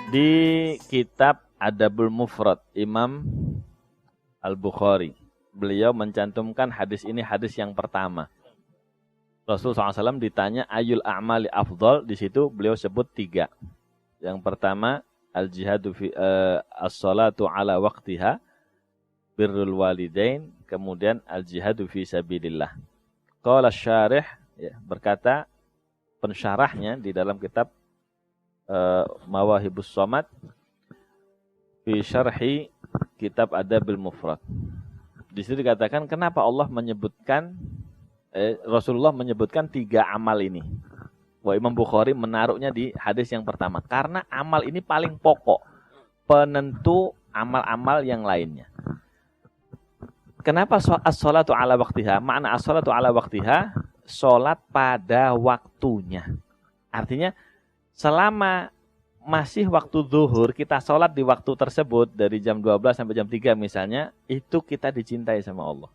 Di kitab Adabul Mufrad Imam Al-Bukhari, beliau mencantumkan hadis ini hadis yang pertama. Rasulullah SAW ditanya ayul a'mali afdal, di situ beliau sebut 3. Yang pertama al-jihadu fi as-salatu ala waqtiha, birrul walidain, kemudian al-jihadu fi sabilillah. Qala syarih, ya, berkata pensyarahnya di dalam kitab Mawahibus Somad fi syarhi kitab Adabul Mufrad. Di situ dikatakan kenapa Allah menyebutkan Rasulullah menyebutkan 3 amal ini. Wah, Imam Bukhari menaruhnya di hadis yang pertama karena amal ini paling pokok, penentu amal-amal yang lainnya. Kenapa as-sholatu ala waqtiha? Makna as-sholatu ala waqtiha, sholat pada waktunya. Artinya selama masih waktu zuhur, kita sholat di waktu tersebut dari jam 12 sampai jam 3 misalnya, itu kita dicintai sama Allah.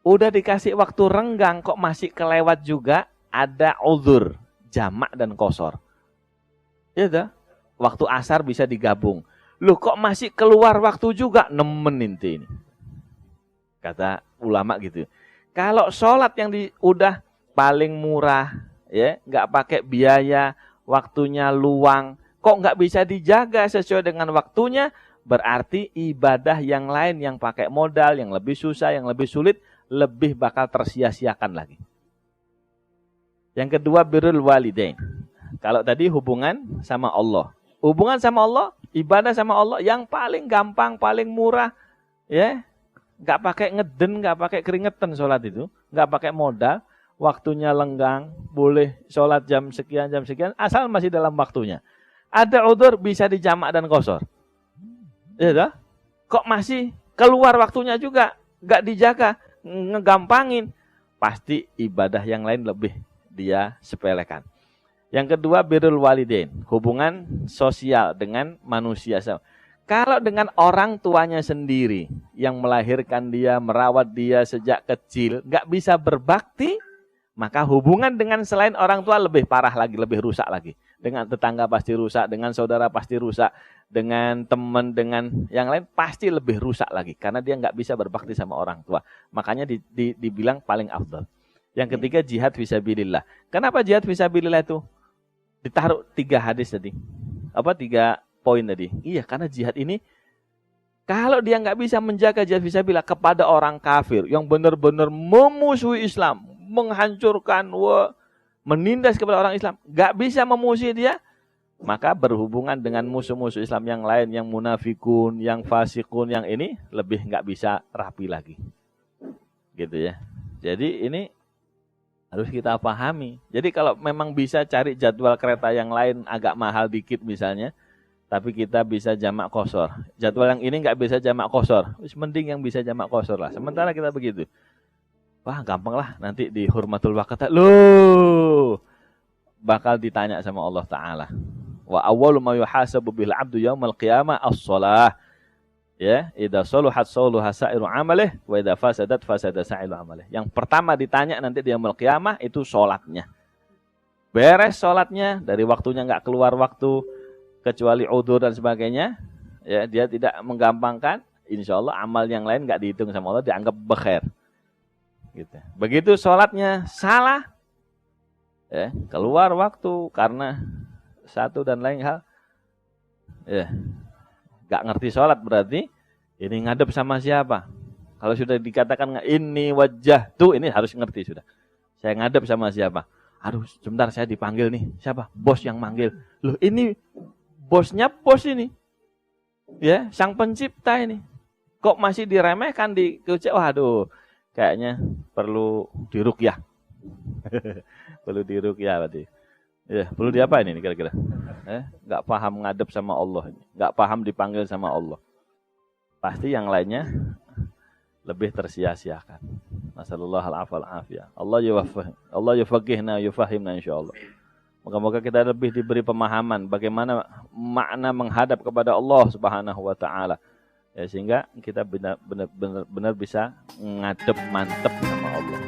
Udah dikasih waktu renggang kok masih kelewat juga, ada uzur, jamak dan qashar. Ya dah, waktu asar bisa digabung. Loh kok masih keluar waktu juga, nemenin ini. Kata ulama gitu. Kalau sholat yang udah paling murah, ya, nggak pakai biaya, waktunya luang, kok nggak bisa dijaga sesuai dengan waktunya, berarti ibadah yang lain yang pakai modal, yang lebih susah, yang lebih sulit, lebih bakal tersia-siakan lagi. Yang kedua, birrul walidain. Kalau tadi hubungan sama Allah. Hubungan sama Allah, ibadah sama Allah yang paling gampang, paling murah, ya. Nggak pakai ngeden, nggak pakai keringetan sholat itu, nggak pakai modal, waktunya lenggang, boleh sholat jam sekian, asal masih dalam waktunya. Ada udzur bisa dijamak dan qashar. Ya dah? Kok masih keluar waktunya juga, nggak dijaga, ngegampangin, pasti ibadah yang lain lebih dia sepelekan. Yang kedua, birrul walidain, hubungan sosial dengan manusia. Kalau dengan orang tuanya sendiri yang melahirkan dia, merawat dia sejak kecil, nggak bisa berbakti, maka hubungan dengan selain orang tua lebih parah lagi, lebih rusak lagi. Dengan tetangga pasti rusak, dengan saudara pasti rusak, dengan teman, dengan yang lain pasti lebih rusak lagi. Karena dia nggak bisa berbakti sama orang tua. Makanya dibilang paling afdal. Yang ketiga, jihad fisabilillah. Kenapa jihad fisabilillah itu? Ditaruh 3 hadis tadi. 3 poin tadi. Iya, karena jihad ini, kalau dia nggak bisa menjaga jihad fisabilillah kepada orang kafir, yang benar-benar memusuhi Islam, menghancurkan, menindas kepada orang Islam, nggak bisa memusuhi dia, maka berhubungan dengan musuh-musuh Islam yang lain, yang munafikun, yang fasikun, yang ini lebih nggak bisa rapi lagi, gitu ya. Jadi ini harus kita pahami. Jadi kalau memang bisa cari jadwal kereta yang lain agak mahal dikit misalnya, tapi kita bisa jamak qashar. Jadwal yang ini nggak bisa jamak qashar, mending yang bisa jamak qashar lah. Sementara kita begitu. Wah, gampang lah, nanti di hurmatul waqt loh bakal ditanya sama Allah Ta'ala. Wa awwalu ma yuhasabu bil 'abdu yaumal qiyamah as-shalah. Ya, idza saluhat saluha sa'iru 'amalih wa idza fasadat fasada sa'iru 'amalih. Yang pertama ditanya nanti di yaumul qiyamah itu salatnya. Beres salatnya, dari waktunya enggak keluar waktu kecuali udzur dan sebagainya, ya, dia tidak menggampangkan, insyaallah amal yang lain enggak dihitung sama Allah, dianggap bekhair. Gitu. Begitu sholatnya salah, ya, keluar waktu karena satu dan lain hal, ya, gak ngerti sholat berarti ini ngadep sama siapa. Kalau sudah dikatakan ini wajah tuh, ini harus ngerti sudah. Saya ngadep sama siapa. Aduh, sebentar saya dipanggil nih. Siapa? Bos yang manggil. Loh, ini bosnya bos ini, ya, sang pencipta ini. Kok masih diremehkan, waduh. Kayaknya perlu diruqyah. Perlu diruqyah berarti. Ya, perlu diapa ini kira-kira? Enggak paham ngadep sama Allah ini. Enggak paham dipanggil sama Allah. Pasti yang lainnya lebih tersia-siakan. Nasallallahu alaihi afiyah. Allah yufaqihna yufahimna insyaallah. Moga-moga kita lebih diberi pemahaman bagaimana makna menghadap kepada Allah Subhanahu wa taala. Ya, sehingga kita benar-benar bisa ngadep mantep sama Allah.